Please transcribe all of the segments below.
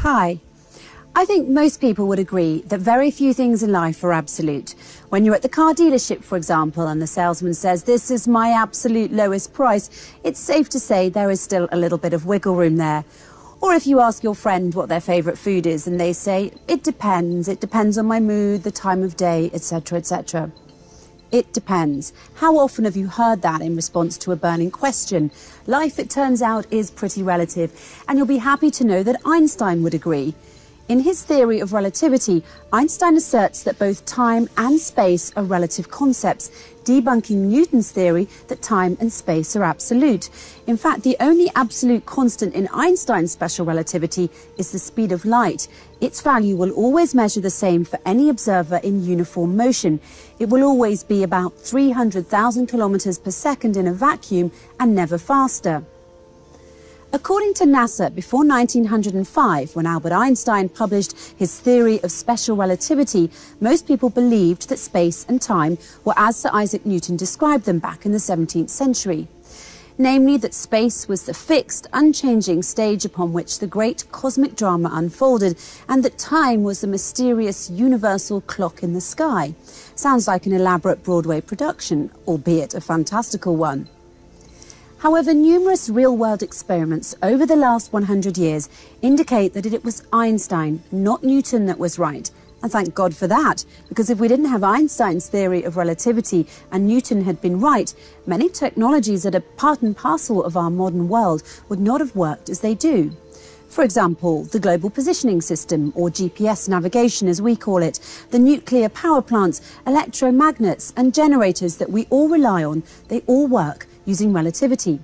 Hi. I think most people would agree that very few things in life are absolute. When you're at the car dealership, for example, and the salesman says, "This is my absolute lowest price," it's safe to say there is still a little bit of wiggle room there. Or if you ask your friend what their favourite food is and they say, it depends on my mood, the time of day, etc., etc. It depends. How often have you heard that in response to a burning question? Life, it turns out, is pretty relative, and you'll be happy to know that Einstein would agree. In his theory of relativity, Einstein asserts that both time and space are relative concepts, debunking Newton's theory that time and space are absolute. In fact, the only absolute constant in Einstein's special relativity is the speed of light. Its value will always measure the same for any observer in uniform motion. It will always be about 300,000 kilometers per second in a vacuum and never faster. According to NASA, before 1905, when Albert Einstein published his theory of special relativity, most people believed that space and time were as Sir Isaac Newton described them back in the 17th century. Namely, that space was the fixed, unchanging stage upon which the great cosmic drama unfolded, and that time was the mysterious universal clock in the sky. Sounds like an elaborate Broadway production, albeit a fantastical one. However, numerous real-world experiments over the last 100 years indicate that it was Einstein, not Newton, that was right. And thank God for that, because if we didn't have Einstein's theory of relativity and Newton had been right, many technologies that are part and parcel of our modern world would not have worked as they do. For example, the Global Positioning System, or GPS navigation as we call it, the nuclear power plants, electromagnets and generators that we all rely on, they all work using relativity.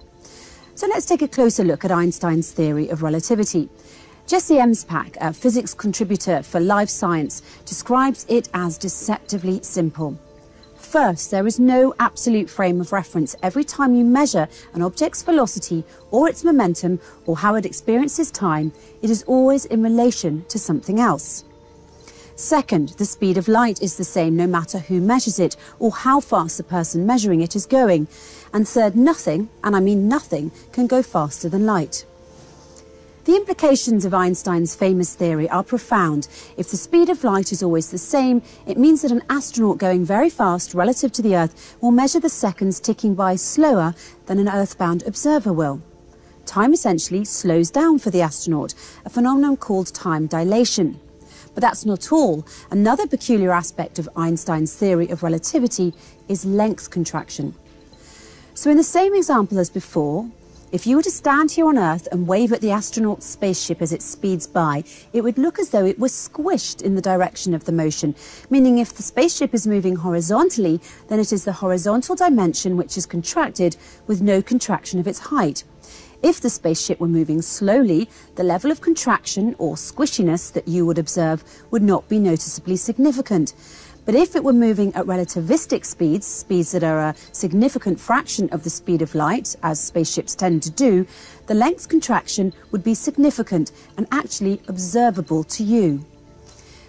So let's take a closer look at Einstein's theory of relativity. Jesse Emspak, a physics contributor for Life Science, describes it as deceptively simple. First, there is no absolute frame of reference. Every time you measure an object's velocity or its momentum or how it experiences time, it is always in relation to something else. Second, the speed of light is the same no matter who measures it or how fast the person measuring it is going. And third, nothing, and I mean nothing, can go faster than light. The implications of Einstein's famous theory are profound. If the speed of light is always the same, it means that an astronaut going very fast relative to the Earth will measure the seconds ticking by slower than an earthbound observer will. Time essentially slows down for the astronaut, a phenomenon called time dilation. But that's not all. Another peculiar aspect of Einstein's theory of relativity is length contraction. So in the same example as before, if you were to stand here on Earth and wave at the astronaut's spaceship as it speeds by, it would look as though it was squished in the direction of the motion, meaning if the spaceship is moving horizontally, then it is the horizontal dimension which is contracted with no contraction of its height. If the spaceship were moving slowly, the level of contraction or squishiness that you would observe would not be noticeably significant. But if it were moving at relativistic speeds, speeds that are a significant fraction of the speed of light, as spaceships tend to do, the length contraction would be significant and actually observable to you.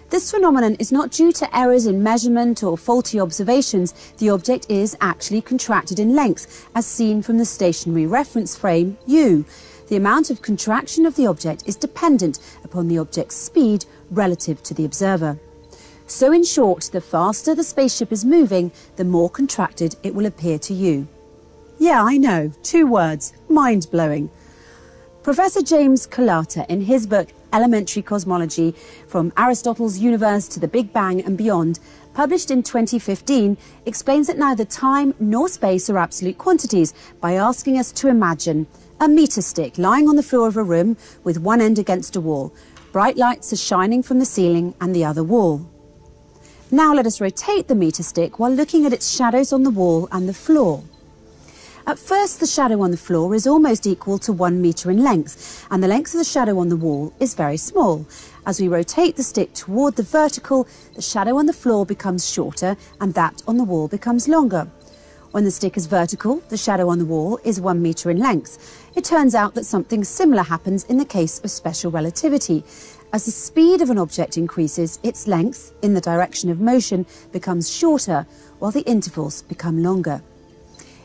This phenomenon is not due to errors in measurement or faulty observations. The object is actually contracted in length, as seen from the stationary reference frame, u. The amount of contraction of the object is dependent upon the object's speed relative to the observer. So in short, the faster the spaceship is moving, the more contracted it will appear to you. Yeah, I know, 2 words, mind-blowing. Professor James Colata, in his book Elementary Cosmology, From Aristotle's Universe to the Big Bang and Beyond, published in 2015, explains that neither time nor space are absolute quantities by asking us to imagine a meter stick lying on the floor of a room with one end against a wall. Bright lights are shining from the ceiling and the other wall. Now let us rotate the meter stick while looking at its shadows on the wall and the floor. At first, the shadow on the floor is almost equal to 1 meter in length, and the length of the shadow on the wall is very small. As we rotate the stick toward the vertical, the shadow on the floor becomes shorter and that on the wall becomes longer. When the stick is vertical, the shadow on the wall is 1 meter in length. It turns out that something similar happens in the case of special relativity. As the speed of an object increases, its length, in the direction of motion, becomes shorter, while the intervals become longer.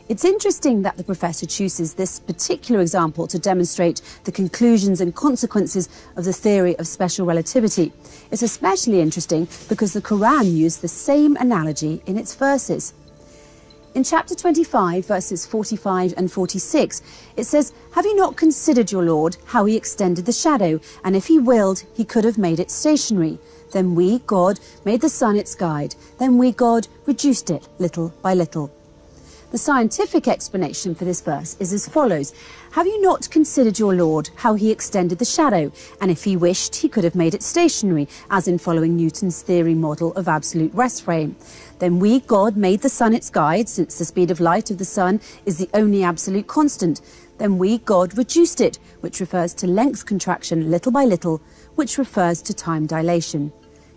It's interesting that the professor chooses this particular example to demonstrate the conclusions and consequences of the theory of special relativity. It's especially interesting because the Quran used the same analogy in its verses. In chapter 25, verses 45 and 46, it says, "Have you not considered your Lord, how he extended the shadow, and if he willed, he could have made it stationary? Then we, God, made the sun its guide. Then we, God, reduced it little by little." The scientific explanation for this verse is as follows. "Have you not considered your Lord, how he extended the shadow, and if he wished, he could have made it stationary, as in following Newton's theory model of absolute rest frame? Then we, God, made the sun its guide, since the speed of light of the sun is the only absolute constant. Then we, God, reduced it, which refers to length contraction little by little, which refers to time dilation."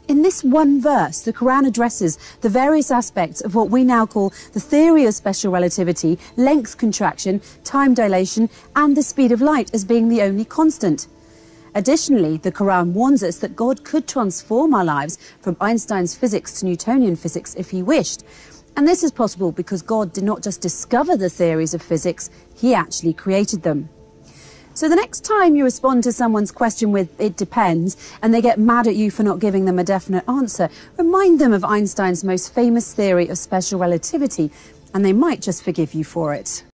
In this one verse, the Quran addresses the various aspects of what we now call the theory of special relativity, length contraction, time dilation, and the speed of light as being the only constant. Additionally, the Quran warns us that God could transform our lives from Einstein's physics to Newtonian physics if he wished. And this is possible because God did not just discover the theories of physics, he actually created them. So the next time you respond to someone's question with "it depends" and they get mad at you for not giving them a definite answer, remind them of Einstein's most famous theory of special relativity, and they might just forgive you for it.